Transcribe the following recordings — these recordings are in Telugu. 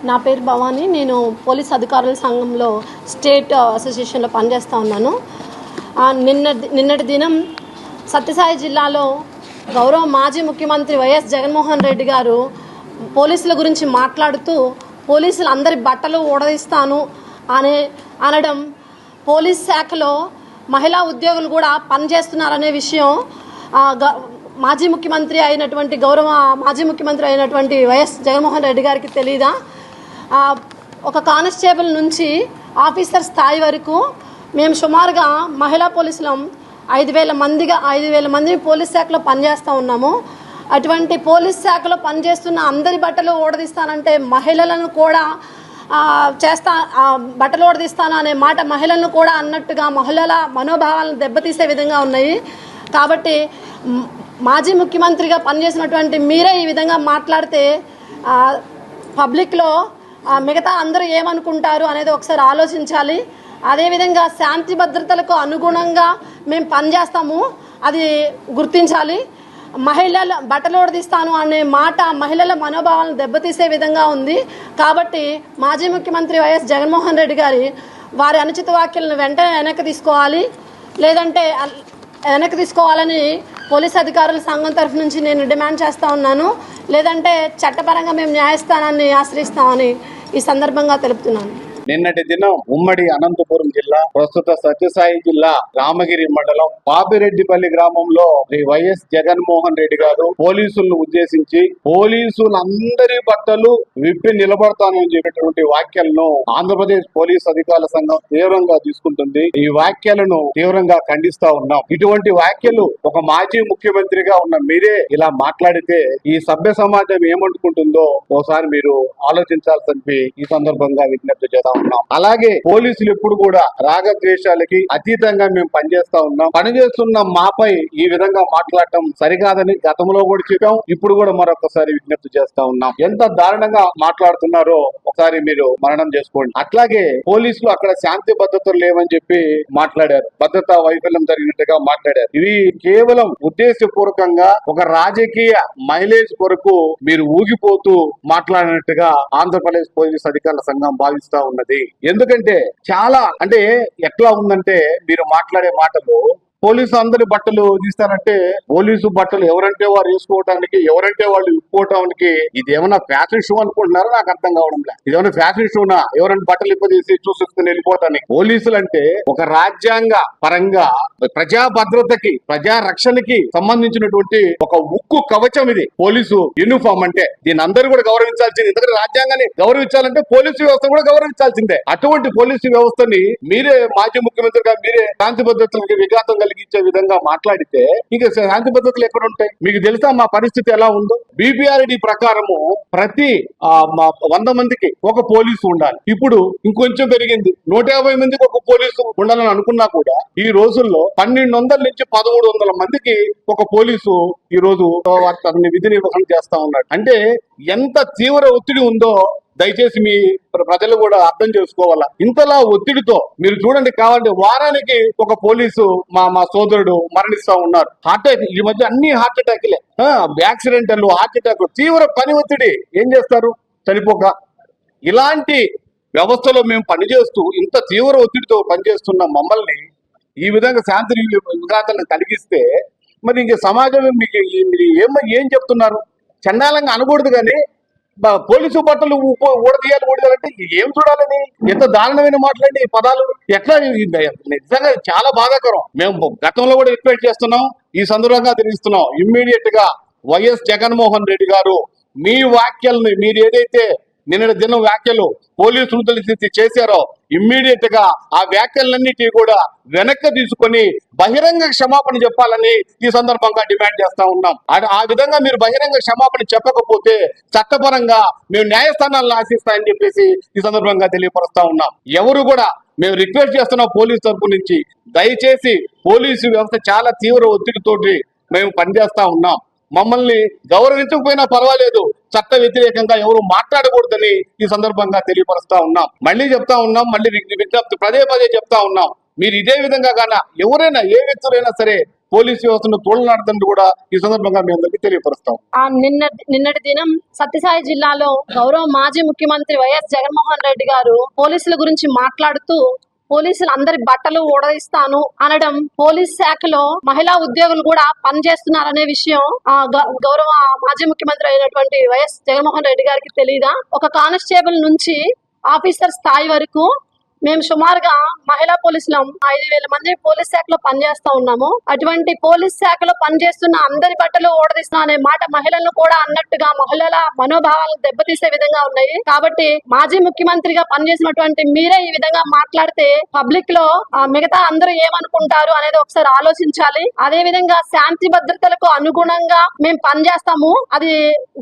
నా పేరు భవానీ. నేను పోలీస్ అధికారుల సంఘంలో స్టేట్ అసోసియేషన్లో పనిచేస్తూ ఉన్నాను. నిన్నటి దినం సత్యసాయి జిల్లాలో గౌరవ మాజీ ముఖ్యమంత్రి వైఎస్ జగన్మోహన్ రెడ్డి గారు పోలీసుల గురించి మాట్లాడుతూ పోలీసులు అందరి బట్టలు ఊడదీస్తాను అనడం, పోలీస్ శాఖలో మహిళా ఉద్యోగులు కూడా పనిచేస్తున్నారనే విషయం మాజీ ముఖ్యమంత్రి అయినటువంటి వైఎస్ జగన్మోహన్ రెడ్డి గారికి తెలీదా? ఒక కానిస్టేబుల్ నుంచి ఆఫీసర్ స్థాయి వరకు మేము సుమారుగా మహిళా పోలీసులం 5,000 మంది పోలీస్ శాఖలో పనిచేస్తూ ఉన్నాము. అటువంటి పోలీస్ శాఖలో పనిచేస్తున్న అందరి బట్టలు ఊడదీస్తానంటే మహిళలను కూడా బట్టలు ఊడదీస్తాను అనే మాట మహిళలను కూడా అన్నట్టుగా మహిళల మనోభావాలను దెబ్బతీసే విధంగా ఉన్నాయి. కాబట్టి మాజీ ముఖ్యమంత్రిగా పనిచేసినటువంటి మీరే ఈ విధంగా మాట్లాడితే పబ్లిక్లో మిగతా అందరూ ఏమనుకుంటారు అనేది ఒకసారి ఆలోచించాలి. అదేవిధంగా శాంతి భద్రతలకు అనుగుణంగా మేము పనిచేస్తాము, అది గుర్తించాలి. మహిళల బట్టలు ఊడదీస్తాను అనే మాట మహిళల మనోభావాలను దెబ్బతీసే విధంగా ఉంది. కాబట్టి మాజీ ముఖ్యమంత్రి వైఎస్ జగన్మోహన్ రెడ్డి గారి వారి అనుచిత వ్యాఖ్యలను వెంటనే వెనక్కి తీసుకోవాలని పోలీస్ అధికారుల సంఘం తరఫు నుంచి నేను డిమాండ్ చేస్తూ ఉన్నాను. లేదంటే చట్టపరంగా మేము న్యాయస్థానాన్ని ఆశ్రయిస్తామని ఈ సందర్భంగా తెలుపుతున్నాను. నిన్నటి దినం ఉమ్మడి అనంతపురం జిల్లా, ప్రస్తుత సత్యసాయి జిల్లా రామగిరి మండలం పాపిరెడ్డిపల్లి గ్రామంలో శ్రీ వైఎస్ జగన్మోహన్ రెడ్డి గారు పోలీసులను ఉద్దేశించి పోలీసులందరి బట్టలు విప్పి నిలబడతానని చెప్పేటువంటి వ్యాఖ్యలను ఆంధ్రప్రదేశ్ పోలీస్ అధికారుల సంఘం తీవ్రంగా తీసుకుంటుంది. ఈ వ్యాఖ్యలను తీవ్రంగా ఖండిస్తా ఉన్నాం. ఇటువంటి వ్యాఖ్యలు ఒక మాజీ ముఖ్యమంత్రిగా ఉన్న మీరే ఇలా మాట్లాడితే ఈ సభ్య సమాజం ఏమనుకుంటుందో ఒకసారి మీరు ఆలోచించాల్సి ఈ సందర్భంగా విజ్ఞప్తి చేస్తాం. అలాగే పోలీసులు ఎప్పుడు కూడా రాగద్వేషాలకి అతీతంగా మేము పనిచేస్తా ఉన్నాం. పనిచేస్తున్న మాపై ఈ విధంగా మాట్లాడటం సరికాదని గతంలో కూడా చెప్పాం, ఇప్పుడు కూడా మరొకసారి విజ్ఞప్తి చేస్తా ఉన్నాం. ఎంత దారుణంగా మాట్లాడుతున్నారో ఒకసారి మీరు మననం చేసుకోండి. అట్లాగే పోలీసులు అక్కడ శాంతి భద్రతలు లేవని చెప్పి మాట్లాడారు, భద్రతా వైఫల్యం జరిగినట్టుగా మాట్లాడారు. ఇవి కేవలం ఉద్దేశపూర్వకంగా ఒక రాజకీయ మైలేజ్ కొరకు మీరు ఊగిపోతూ మాట్లాడినట్టుగా ఆంధ్రప్రదేశ్ పోలీస్ అధికారుల సంఘం భావిస్తా ఉన్నది. ఎందుకంటే చాలా ఎట్లా ఉందంటే మీరు మాట్లాడే మాటలు పోలీసు అందరి బట్టలు తీస్తారంటే పోలీసు బట్టలు ఎవరంటే వారు వేసుకోవడానికి, ఎవరంటే వాళ్ళు విప్పుకోవడానికి ఇదేమన్నా ఫ్యాషన్ షో అనుకుంటున్నారో నాకు అర్థం కావడం లేదు. ఇదేమన్నా ఫ్యాషన్ షోనా? ఎవరైనా బట్టలు ఇప్పదీసి చూసుకుని వెళ్ళిపోవటానికి? పోలీసులు అంటే ఒక రాజ్యాంగ పరంగా ప్రజా భద్రతకి, ప్రజా రక్షణకి సంబంధించినటువంటి ఒక ఉక్కు కవచం ఇది పోలీసు యూనిఫామ్ అంటే. దీన్ని అందరూ కూడా గౌరవించాల్సింది. ఎందుకంటే రాజ్యాంగాన్ని గౌరవించాలంటే పోలీసు వ్యవస్థ కూడా గౌరవించాల్సిందే. అటువంటి పోలీసు వ్యవస్థని మీరే మాజీ ముఖ్యమంత్రిగా మీరే శాంతి భద్రతలకు విఘాతం కలిగించే విధంగా మాట్లాడితే ఇక శాంతి భద్రతలు ఎక్కడ ఉంటాయి? మీకు తెలుసా మా పరిస్థితి ఎలా ఉందో? BPRD ప్రకారము ప్రతి 100 మందికి ఒక పోలీసు ఉండాలి. ఇప్పుడు ఇంకొంచెం పెరిగింది, 150 మందికి ఒక పోలీసు ఉండాలని అనుకున్నా కూడా ఈ రోజుల్లో 1200 నుంచి 1300 మందికి ఒక పోలీసు ఈ రోజు అతన్ని విధి నిర్వహణ చేస్తా ఉన్నాడు. అంటే ఎంత తీవ్ర ఒత్తిడి ఉందో దయచేసి మీ ప్రజలు కూడా అర్థం చేసుకోవాలా. ఇంతలా ఒత్తిడితో మీరు చూడండి, కావాలంటే వారానికి ఒక పోలీసు మా సోదరుడు మరణిస్తా ఉన్నారు. హార్ట్ అటాక్, ఈ మధ్య అన్ని హార్ట్ అటాక్లే, యాక్సిడెంటల్, హార్ట్ అటాక్, తీవ్ర పని ఒత్తిడి. ఏం చేస్తారు? చనిపోక. ఇలాంటి వ్యవస్థలో మేము పనిచేస్తూ ఇంత తీవ్ర ఒత్తిడితో పనిచేస్తున్న మమ్మల్ని ఈ విధంగా శాంతి విఘాతాలను కలిగిస్తే మరి ఇంక సమాజం మీకు ఏం చెప్తున్నారు? చండాలంగా అనకూడదు, కానీ పోలీసు బట్టలు ఊడదీయాలంటే ఏం చూడాలని? ఎంత దారుణమైన మాట్లాడి పదాలు ఎట్లా? నిజంగా చాలా బాధాకరం. మేము గతంలో కూడా రిక్వెస్ట్ చేస్తున్నాం, ఈ సందర్భంగా తెలియజేస్తున్నాం. ఇమ్మీడియట్ గా వైఎస్ జగన్మోహన్ రెడ్డి గారు మీ వ్యాఖ్యల్ని, మీరు ఏదైతే నిన్నటి దినం వ్యాఖ్యలు పోలీసులు చేశారో ఇమ్మీడియట్ గా ఆ వ్యాఖ్యలన్నిటి కూడా వెనక్కి తీసుకొని బహిరంగ క్షమాపణ చెప్పాలని ఈ సందర్భంగా డిమాండ్ చేస్తా ఉన్నాం. ఆ విధంగా మీరు బహిరంగ క్షమాపణ చెప్పకపోతే చట్టపరంగా మేము న్యాయస్థానాలను ఆశిస్తామని చెప్పేసి ఈ సందర్భంగా తెలియపరుస్తా ఉన్నాం. ఎవరు కూడా మేము రిక్వెస్ట్ చేస్తున్నాం పోలీసు తరపు నుంచి, దయచేసి పోలీసు వ్యవస్థ చాలా తీవ్ర ఒత్తిడితోటి మేము పనిచేస్తా ఉన్నాం. మమ్మల్ని గౌరవించకపోయినా పర్వాలేదు, చట్ట వ్యతిరేకంగా ఎవరు మాట్లాడకూడదని ఈ సందర్భంగా తెలియపరుస్తా ఉన్నాం. మళ్ళీ చెప్తా ఉన్నాం, మళ్ళీ విజ్ఞప్తి పదే చెప్తా ఉన్నాం. మీరు ఇదే విధంగా ఎవరైనా ఏ వ్యక్తులైనా సరే పోలీస్ వ్యవస్థను తోలనాడుతుంటూ కూడా ఈ సందర్భంగా మీ అందరికీ తెలియపరుస్తాం. నిన్నటి దినం సత్యసాయి జిల్లాలో గౌరవ మాజీ ముఖ్యమంత్రి వైఎస్ జగన్మోహన్ రెడ్డి గారు పోలీసుల గురించి మాట్లాడుతూ పోలీసులు అందరి బట్టలు ఊడదీస్తాను అనడం, పోలీస్ శాఖలో మహిళా ఉద్యోగులు కూడా పనిచేస్తున్నారనే విషయం గౌరవ మాజీ ముఖ్యమంత్రి అయినటువంటి వైఎస్ జగన్మోహన్ రెడ్డి గారికి తెలియదా? ఒక కానిస్టేబుల్ నుంచి ఆఫీసర్ స్థాయి వరకు మేము సుమారుగా మహిళా పోలీసులం 5,000 మంది పోలీస్ శాఖలో పనిచేస్తా ఉన్నాము. అటువంటి పోలీస్ శాఖలో పనిచేస్తున్న అందరి బట్టలు ఓడదీస్తున్నా అనే మాట మహిళలను కూడా అన్నట్టుగా మహిళల మనోభావాలను దెబ్బతీసే విధంగా ఉన్నాయి. కాబట్టి మాజీ ముఖ్యమంత్రిగా పనిచేసినటువంటి మీరే ఈ విధంగా మాట్లాడితే పబ్లిక్ లో మిగతా అందరూ ఏమనుకుంటారు అనేది ఒకసారి ఆలోచించాలి. అదే విధంగా శాంతి భద్రతలకు అనుగుణంగా మేము పనిచేస్తాము, అది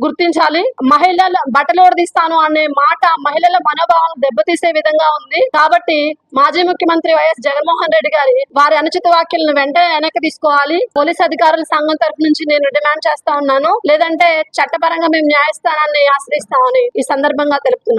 గుర్తించాలి. మహిళల బట్టలు ఓడదీస్తాను అనే మాట మహిళల మనోభావాలను దెబ్బతీసే విధంగా ఉంది. కాబట్టి మాజీ ముఖ్యమంత్రి వైఎస్ జగన్మోహన్ రెడ్డి గారి వారి అనుచిత వ్యాఖ్యలను వెంటనే వెనక్కి తీసుకోవాలి. పోలీస్ అధికారుల సంఘం తరఫు నుంచి నేను డిమాండ్ చేస్తా ఉన్నాను. లేదంటే చట్టపరంగా మేము న్యాయస్థానాన్ని ఆశ్రయిస్తామని ఈ సందర్భంగా తెలుపుతున్నాను.